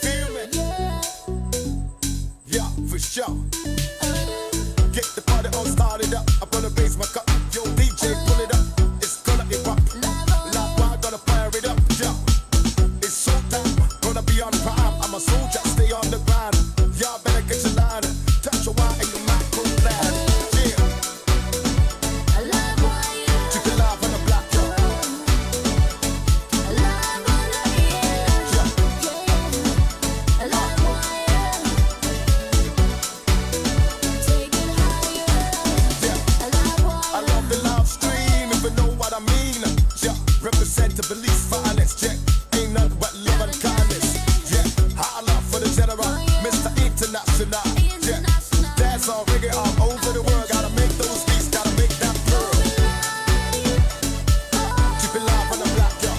Feel me? Yeah, for sure. Get the party all started up. I'm gonna raise my cup. Yo, DJ, pull it up. It's gonna erupt. Live wire, gonna fire it up. Yo, it's showtime. Gonna be on prime. I'm a soldier, stay on the grind. Y'all better get your line. Touch your wire and you might pull that. Yeah. Keep it live on the block, yo. I love the live stream, if you know what I mean. Yeah, represent the belief, violence, yeah. Ain't nothing but love and kindness. Yeah, holla for the general, Mr. International. Yeah, dance on reggae all over the world. Gotta make those beats, gotta make that pearl. Keep it live on the block, yo.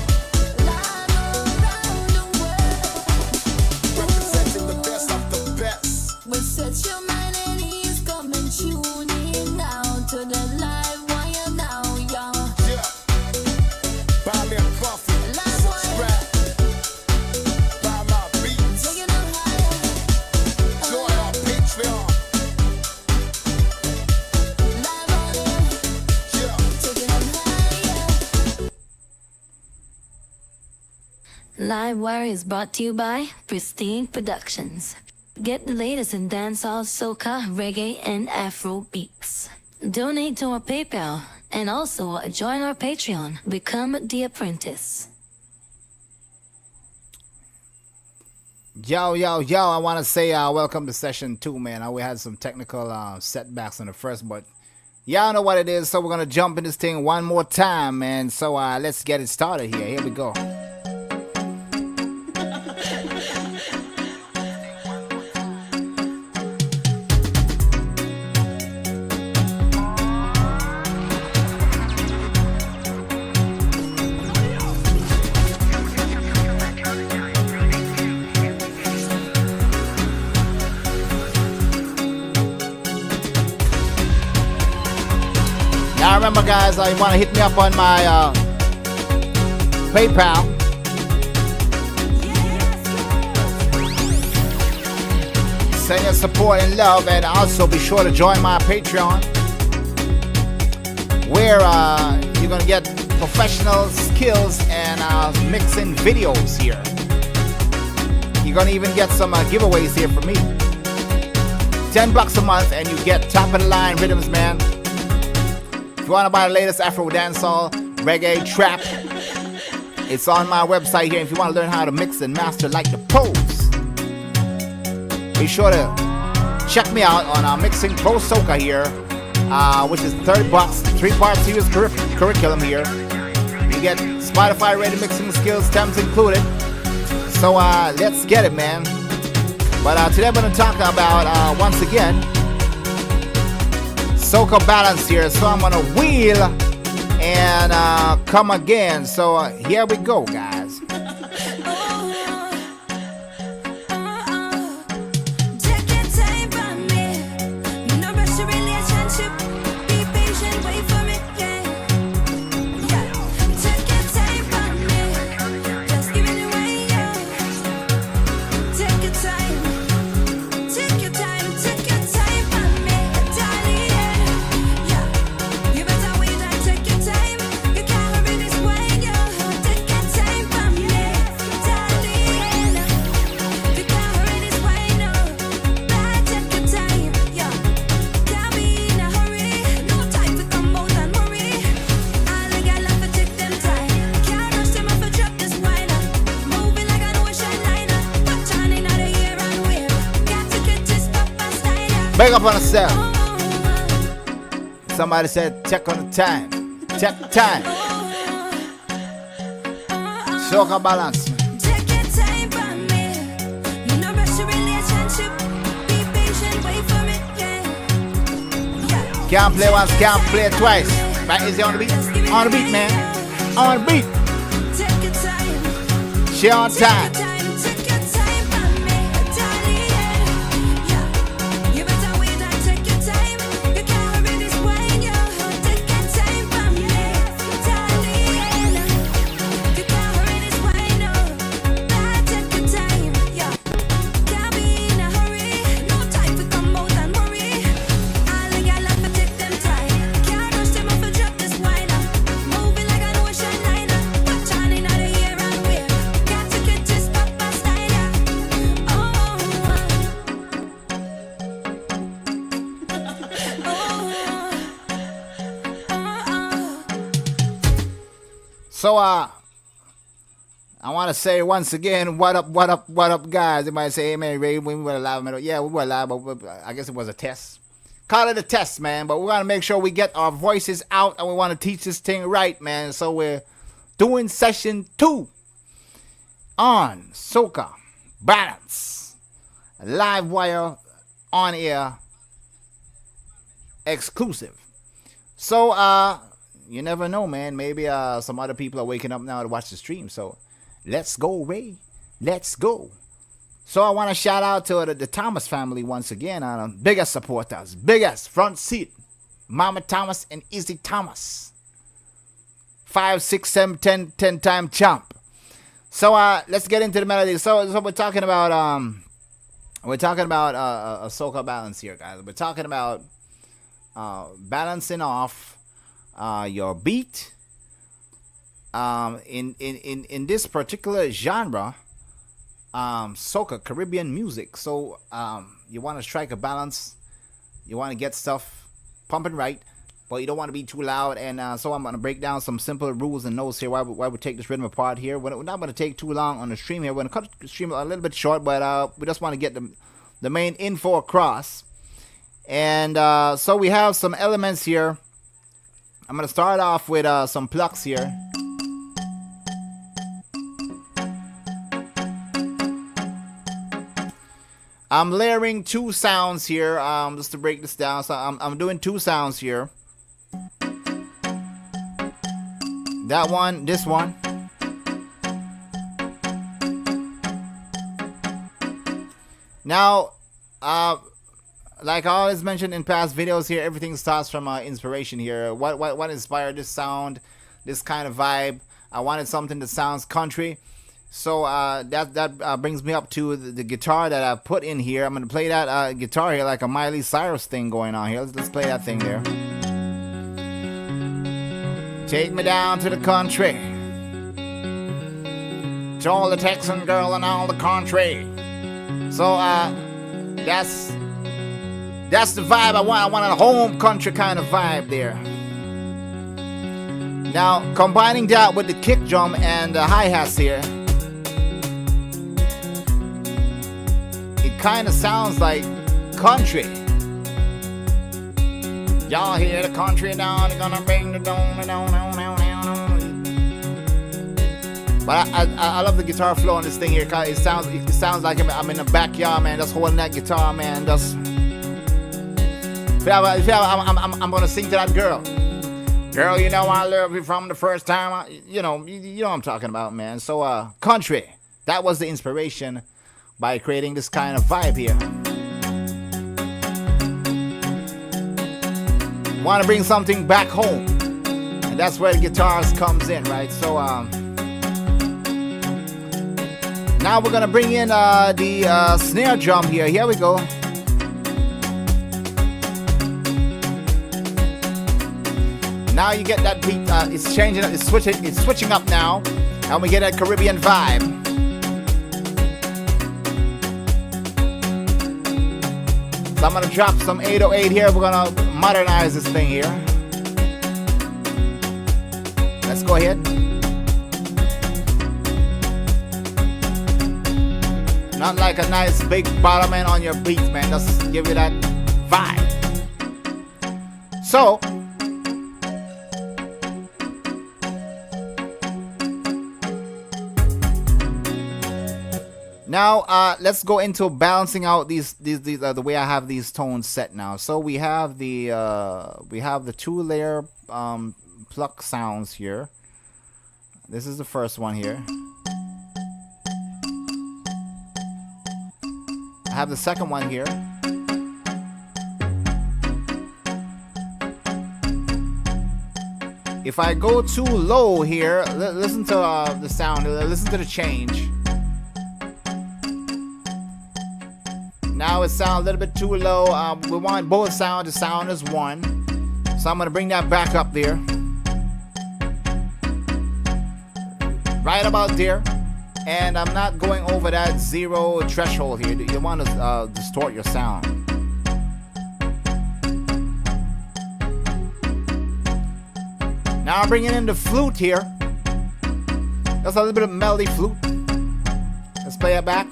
Representing the best of the best. Well, set your mind at ease, come and tune in now to the live wire now, y'all. Yeah, buy me a coffee, subscribe, buy my beats, Take it up higher, join our Patreon. live on it, Yeah. take it up higher. Live Wire is brought to you by Pristine Productions. Get the latest in dancehall, soca, reggae, and Afro beats. Donate to our PayPal and also join our Patreon. Become the apprentice. Yo, yo, yo, I want to say welcome to session 2, man. We had some technical setbacks in the first, but y'all know what it is, so we're going to jump in this thing one more time, man. So let's get it started here. Here we go. Now remember, guys, you want to hit me up on my PayPal. Send your support and love, and also be sure to join my Patreon, where you're gonna get professional skills and mixing videos here. You're gonna even get some giveaways here from me. $10 a month, and you get top of the line rhythms, man. If you want to buy the latest Afro dancehall, reggae, trap, it's on my website here. If you want to learn how to mix and master like the pros, be sure to check me out on Mixing Pro Soca here, which is $30, 3-part series curriculum here. You get Spotify ready mixing skills, stems included. So let's get it, man. But today I'm going to talk about, once again, soca balance here. So I'm gonna wheel and come again. So here we go, guys. Take your time by me. No rush your relationship. Be patient, wait for me. Yeah. Take your time by me. Just give it away, yeah. Take your time. Take your time. Take your time by me, darling. Yeah. You better wait and take your time. You can't hurry this way, yeah. Take your time by me, darling. You can't hurry this way, no. Better take your time, yeah. Can't be in a hurry. No time to come out and worry. All the girls have to take them time. Can't rush them off a drop this wine. Moving like an ocean liner. Watch on in the air and wave. Got to get this proper style. Big up on yourself. Somebody said, check on the time. Check the time. Soca balance. Take your time by me. No rush your relationship. Be patient, wait for me. Yeah. Can't play once, can't play twice. Right, is he on the beat? On the beat, man. On the beat. Take your time. She on time. Take your time by me, darling. Yeah. You better wait and take your time. You can't hurry this way, yeah. Take your time by me, darling. You can't hurry this way, no. So I want to say once again, what up, guys? They might say, hey man, Ray, we were live. Yeah, we were live, but I guess it was a test. Call it a test, man. But we want to make sure we get our voices out, and we want to teach this thing right, man. So we're doing session 2 on Soca Balance, live wire, on air, exclusive. So you never know, man. Maybe some other people are waking up now to watch the stream. So let's go, Ray. Let's go. So I want to shout out to the Thomas family once again. Biggest supporters, biggest front seat, Mama Thomas and Izzy Thomas. 5, 6, 7, 10 time champ. So let's get into the melody. So we're talking about a soca balance here, guys. We're talking about balancing off your beat in this particular genre, soca, Caribbean music. So you want to strike a balance, you want to get stuff pumping right, but you don't want to be too loud. And so I'm going to break down some simple rules and notes here why we take this rhythm apart here. We're not going to take too long on the stream here. We're going to cut the stream a little bit short, but we just want to get the main info across. And so we have some elements here. I'm going to start off with some plucks here. I'm layering 2 sounds here, just to break this down. So I'm doing 2 sounds here. That one, this one. Now, like I always mentioned in past videos here, everything starts from inspiration here. What inspired this sound, this kind of vibe? I wanted something that sounds country. So that brings me up to the guitar that I put in here. I'm going to play that guitar here like a Miley Cyrus thing going on here. Let's play that thing there. Take me down to the country, to all the Texan girl and all the country. So that's the vibe I want. I want a home country kind of vibe there. Now combining that with the kick drum and the hi-hats here, it kind of sounds like country. Y'all hear the country down, they're gonna bring the down. But I love the guitar flow on this thing here. It sounds like I'm in the backyard, man. Just holding that guitar, man. Just I'm gonna sing to that girl. Girl, you know I love you from the first time. You know what I'm talking about, man. So country. That was the inspiration by creating this kind of vibe here. Want to bring something back home, and that's where the guitars comes in, right? So now we're gonna bring in the snare drum here. Here we go. Now you get that beat. It's changing. It's switching up now, and we get a Caribbean vibe. So I'm gonna drop some 808 here. We're gonna modernize this thing here. Let's go ahead. Not like a nice big bottom end on your beat, man. Just give you that vibe. So now let's go into balancing out these the way I have these tones set now. So we have the 2-layer pluck sounds here. This is the first one here. I have the second one here. If I go too low here, listen to the sound. Listen to the change. Now it sounds a little bit too low. We want both sounds to sound as one. So I'm going to bring that back up there. Right about there. And I'm not going over that 0 threshold here. You want to distort your sound. Now I'm bringing in the flute here. Just a little bit of melody flute. Let's play it back.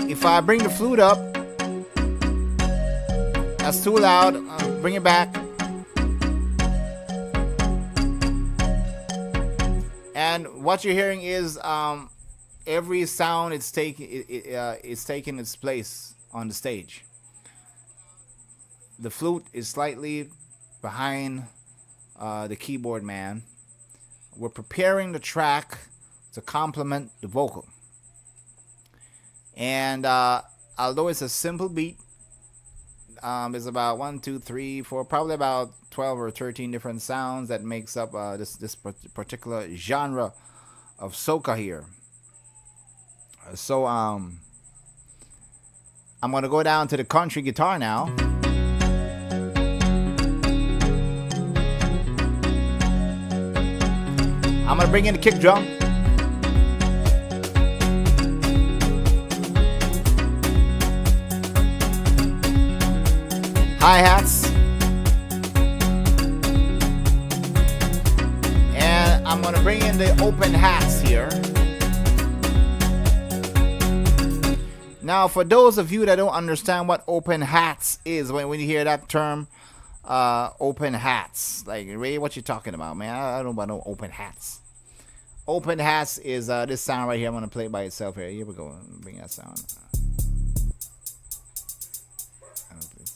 If I bring the flute up, that's too loud. Bring it back. And what you're hearing is every sound it's taking its place on the stage. The flute is slightly behind the keyboard man. We're preparing the track to complement the vocal. And although it's a simple beat, it's about 1, 2, 3, 4, probably about 12 or 13 different sounds that makes up this particular genre of soca here. So I'm gonna go down to the country guitar now. I'm gonna bring in the kick drum. Hi-hats. And I'm gonna bring in the open hats here. Now, for those of you that don't understand what open hats is, when you hear that term, open hats, like, Ray, what you talking about, man? I don't know about no open hats. Open hats is this sound right here. I'm gonna play it by itself here. Here we go. Bring that sound.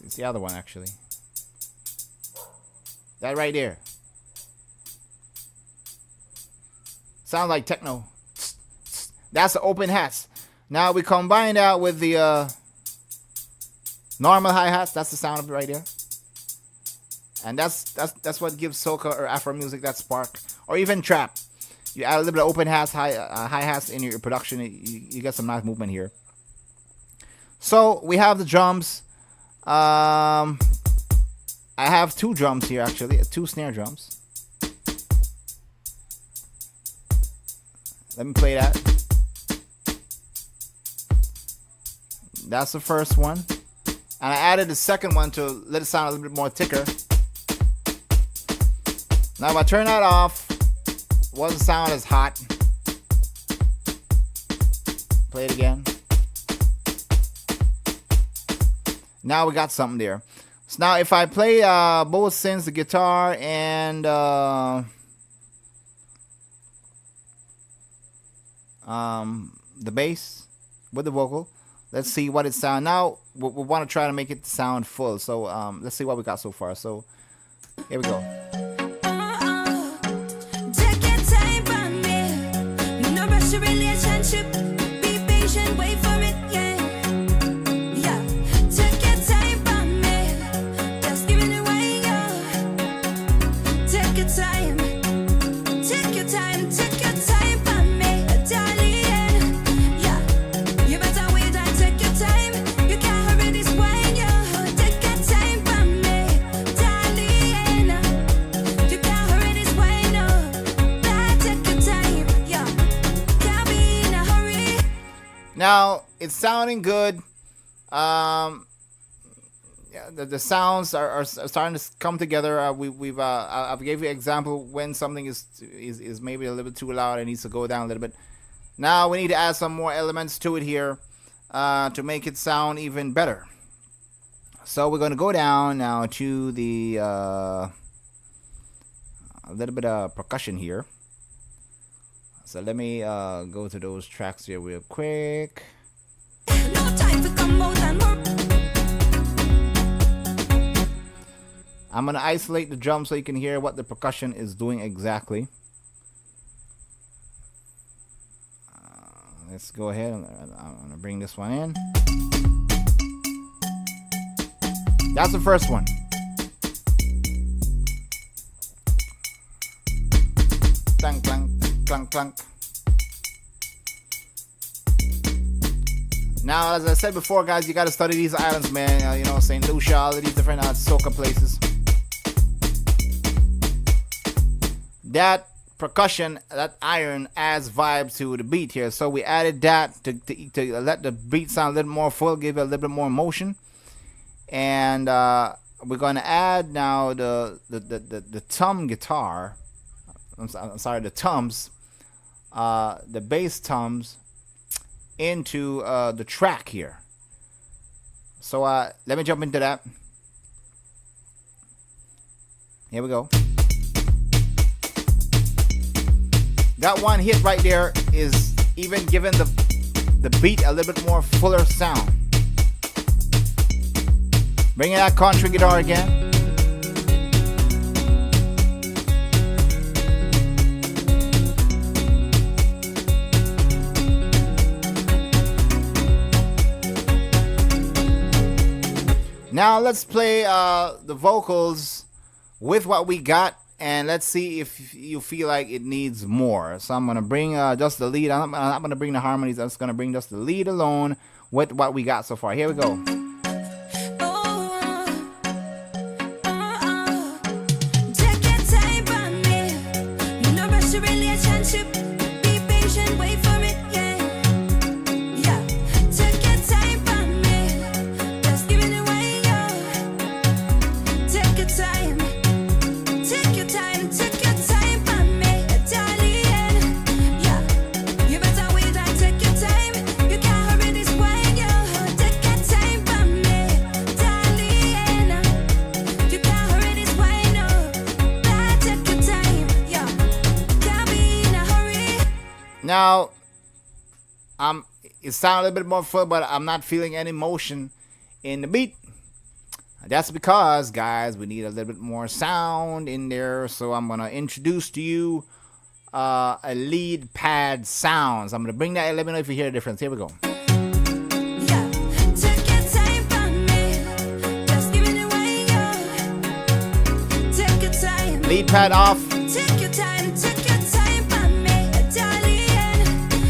It's the other one, actually. That right there. Sounds like techno. That's the open hats. Now we combine that with the normal hi-hats. That's the sound of it right there. And that's what gives soca or Afro music that spark. Or even trap. You add a little bit of open hats, hi-hats in your production. You get some nice movement here. So we have the drums. I have 2 drums here, actually. 2 snare drums. Let me play that. That's the first one. And I added the second one to let it sound a little bit more thicker. Now if I turn that off, it wasn't sound as hot. Play it again. Now we got something there. So now if I play both synths, the guitar and the bass with the vocal, let's see what it sounds. Now we want to try to make it sound full. So let's see what we got so far. So here we go. Take your time on me. No rush your relationship. Be patient, wait for it, yeah. Yeah. Take your time on me. Just give it away, yeah. Take your time. Take your time. Take your time on me, darling. Yeah. You better wait and take your time. You can't hurry this wine, yeah. Take your time on me, darling. You can't hurry this wine, no. Better take your time, yeah. Can't be in a hurry. Now it's sounding good. Yeah, the sounds are starting to come together. I've gave you an example when something is maybe a little bit too loud. It needs to go down a little bit. Now we need to add some more elements to it here to make it sound even better. So we're going to go down now to the a little bit of percussion here. So let me go to those tracks here real quick. No time to come out and work. I'm going to isolate the drum so you can hear what the percussion is doing exactly. Let's go ahead. I'm going to bring this one in. That's the first one. Clank, clank, clank, clank. Now, as I said before, guys, you got to study these islands, man. You know, St. Lucia, all of these different soca places. That percussion, that iron adds vibe to the beat here. So we added that to let the beat sound a little more full, give it a little bit more motion. And we're going to add now the tom guitar. I'm sorry, the toms, the bass toms into the track here. So let me jump into that. Here we go. That one hit right there is even giving the beat a little bit more fuller sound. Bringing that country guitar again. Now let's play the vocals with what we got, and let's see if you feel like it needs more. So I'm gonna bring just the lead. I'm not gonna bring the harmonies. I'm just gonna bring just the lead alone with what we got so far. Here we go. Now, it sounds a little bit more full, but I'm not feeling any motion in the beat. That's because, guys, we need a little bit more sound in there. So I'm going to introduce to you a lead pad sounds. I'm going to bring that. Let me know if you hear the difference. Here we go. Lead pad off.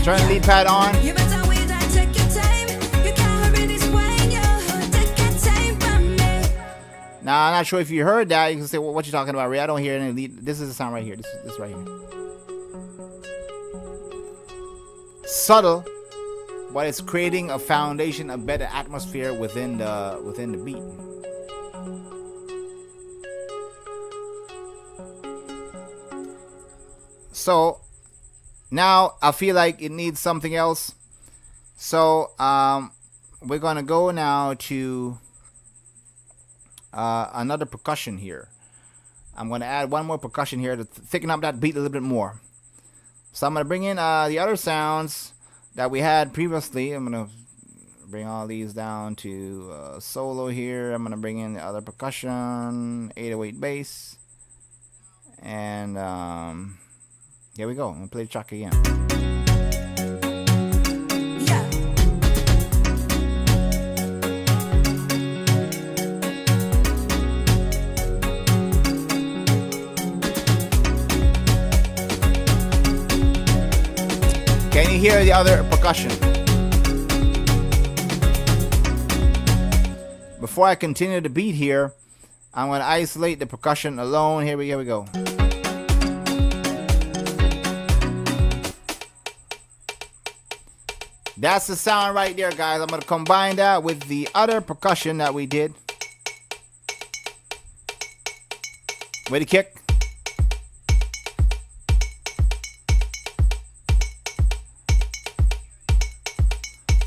Turn the lead pad on. Now, I'm not sure if you heard that. You can say, well, what you talking about, Ray? I don't hear any lead. This is the sound right here. This right here. Subtle, but it's creating a foundation, a better atmosphere within the beat. So now I feel like it needs something else. So we're gonna go now to another percussion here. I'm gonna add one more percussion here to thicken up that beat a little bit more. So I'm gonna bring in the other sounds that we had previously. I'm gonna bring all these down to solo here. I'm gonna bring in the other percussion, 808 bass, and here we go. I'm gonna play the track again. Can you hear the other percussion? Before I continue the beat here, I'm going to isolate the percussion alone. Here we go. That's the sound right there, guys. I'm going to combine that with the other percussion that we did. With the kick.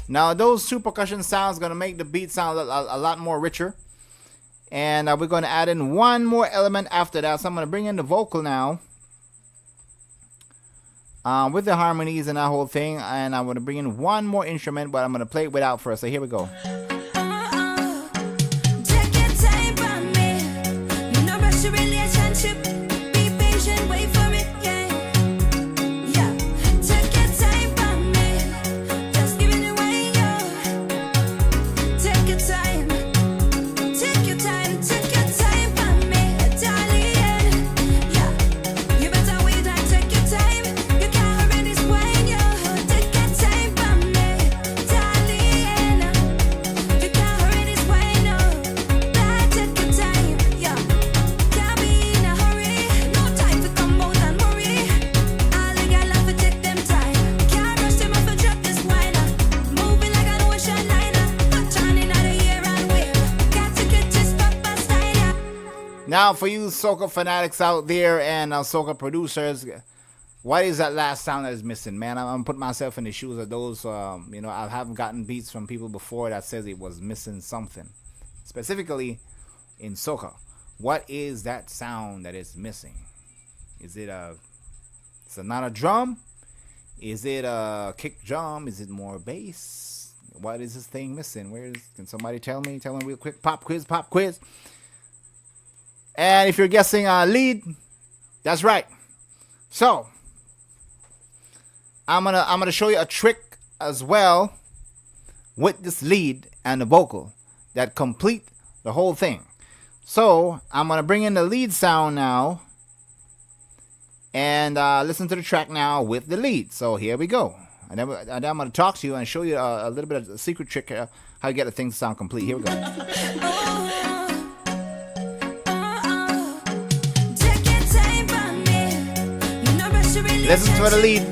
Now those two percussion sounds going to make the beat sound a lot more richer. And we're going to add in one more element after that. So I'm going to bring in the vocal now. With the harmonies and that whole thing. And I'm going to bring in one more instrument, but I'm going to play it without first. So here we go. Now, for you soca fanatics out there and soca producers, what is that last sound that is missing, man? I'm putting myself in the shoes of those. I haven't gotten beats from people before that says it was missing something, specifically in soca. What is that sound that is missing? Is it not a drum? Is it a kick drum? Is it more bass? What is this thing missing? Can somebody tell me? Tell me real quick. Pop quiz. And if you're guessing lead, that's right. So I'm gonna show you a trick as well with this lead and the vocal that complete the whole thing. So I'm gonna bring in the lead sound now and listen to the track now with the lead. So here we go. And then I'm gonna talk to you and show you a little bit of a secret trick how to get the thing to sound complete. Here we go. Listen to the lead.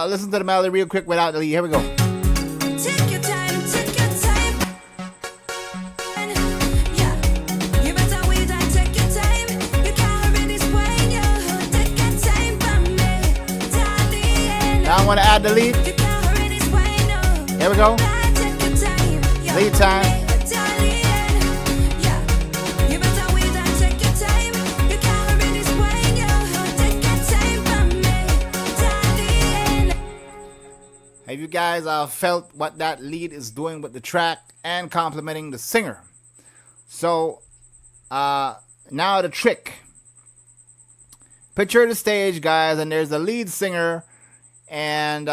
Listen to the melody real quick without the lead. Here we go. Take your time, take your time. Yeah, you better wait and take your time. You can't hurry this way, yo. Take your time from me, darling. Now I want to add the lead. You can't hurry this way, no. Here we go. Take your time, yeah. Lead time. Have you guys felt what that lead is doing with the track and complimenting the singer? So now the trick. Picture the stage, guys, and there's the lead singer, and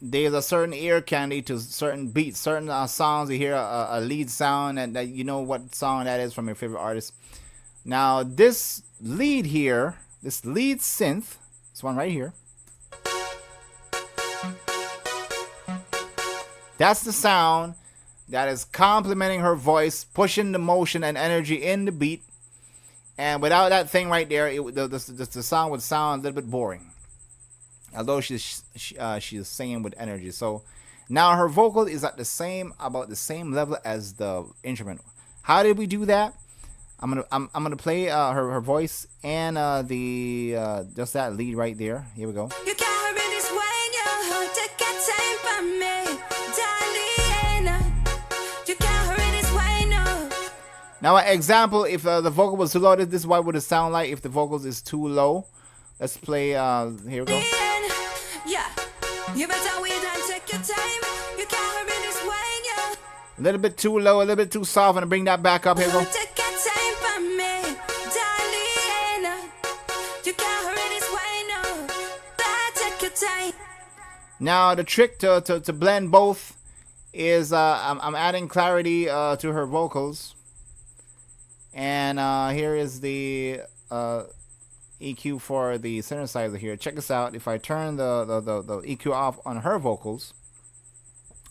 there's a certain ear candy to certain beats, certain songs. You hear a lead sound, and you know what song that is from your favorite artist. Now this lead here, this lead synth, this one right here, that's the sound that is complementing her voice, pushing the motion and energy in the beat. And without that thing right there, the song would sound a little bit boring. Although she's singing with energy. So now her vocal is at about the same level as the instrument. How did we do that? I'm gonna play her voice and just that lead right there. Here we go. You can't hurry this way, yo. Take your time from me, darling. You can't hurry this way, no. Now, an example, if the vocal was too low, this is what would it sound like if the vocals is too low. Let's play. Here we go. Yeah, you better wait and take your time. You can't hurry this way, yo. A little bit too low, a little bit too soft, and bring that back up. Here we go. Take your time from me, darling. You can't hurry this way, no. But take your time. Now the trick to blend both is I'm adding clarity to her vocals, and here is the EQ for the synthesizer here. Check this out. If I turn the EQ off on her vocals,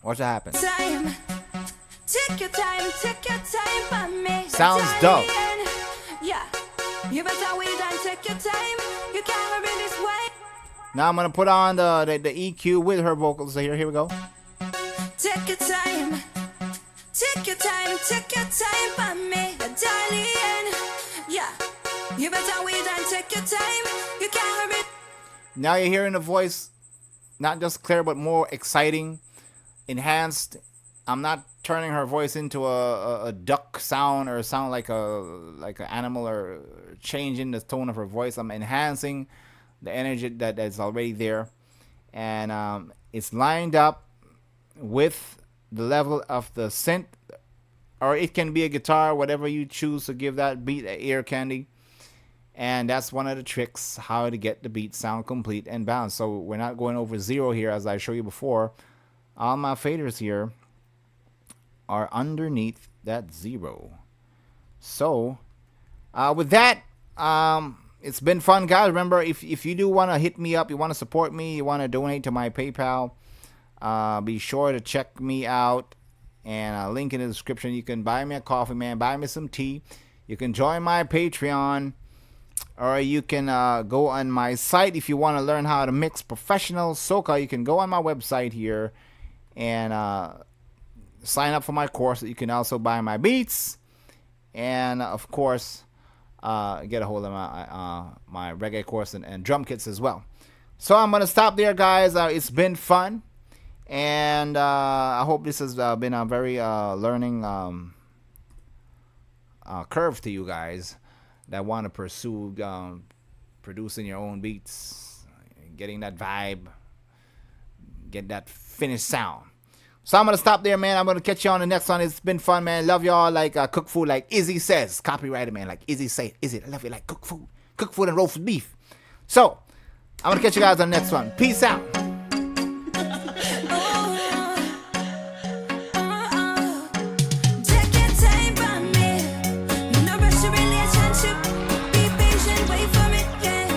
watch what happens. Time. Take your time from me. Sounds darling. dope. Yeah, you better wait and take your time. You can't hurry this way. Now I'm gonna put on the EQ with her vocals. So here we go. Take your time. Take your time from me, darling. Yeah, you better wait and take your time. You can't hurry. Now you're hearing the voice, not just clear, but more exciting, enhanced. I'm not turning her voice into a duck sound or sound like an animal or changing the tone of her voice. I'm enhancing the energy that's already there, and it's lined up with the level of the synth, or it can be a guitar, whatever you choose to give that beat ear candy. And that's one of the tricks, how to get the beat sound complete and balanced. So we're not going over 0 here, as I showed you before. All my faders here are underneath that 0. So with that, it's been fun, guys. Remember, if you do want to hit me up, you want to support me, you want to donate to my PayPal, be sure to check me out. And link in the description. You can buy me a coffee, man. Buy me some tea. You can join my Patreon. Or you can go on my site if you want to learn how to mix professional soca. You can go on my website here and sign up for my course. You can also buy my beats. And, of course, get a hold of my reggae course and drum kits as well. So I'm going to stop there, guys. It's been fun. And I hope this has been a very learning curve to you guys that want to pursue producing your own beats, getting that vibe, get that finished sound. So I'm going to stop there, man. I'm going to catch you on the next one. It's been fun, man. Love y'all like cook food like Izzy says. Copyrighted, man. Like Izzy say. Izzy, I love you like cook food. Cook food and roast beef. So I'm going to catch you guys on the next one. Peace out. Take your time from me. No rush your relationship. Be patient, wait for me, yeah.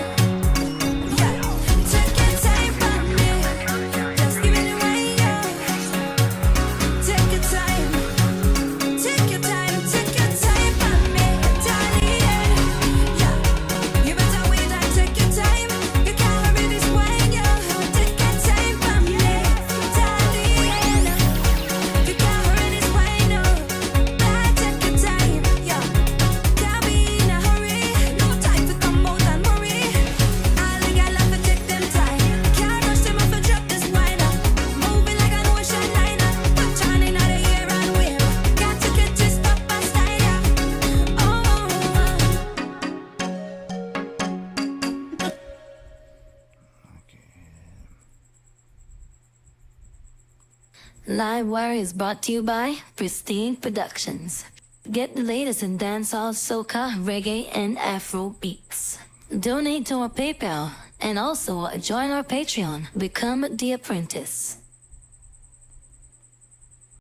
Take your time from me. Just give it away, yeah. Take your time. Take your time. Take your time from me, darling, yeah. You better wait and take your time. You can't hurry this wine, yeah. Take your time from me, darling. You can't hurry this wine, no. Take your time, yeah. Can't be in a hurry. No time to come out and worry. All the gyal have to take them time. Can't rush them off and drop this wine up. Moving like an ocean liner. Touch on in the air and wave. Got to get this proper style, yeah. Livewire is brought to you by Pristine Productions. Get the latest in dancehall, soca, reggae, and Afro beats. Donate to our PayPal and also join our Patreon. Become the apprentice.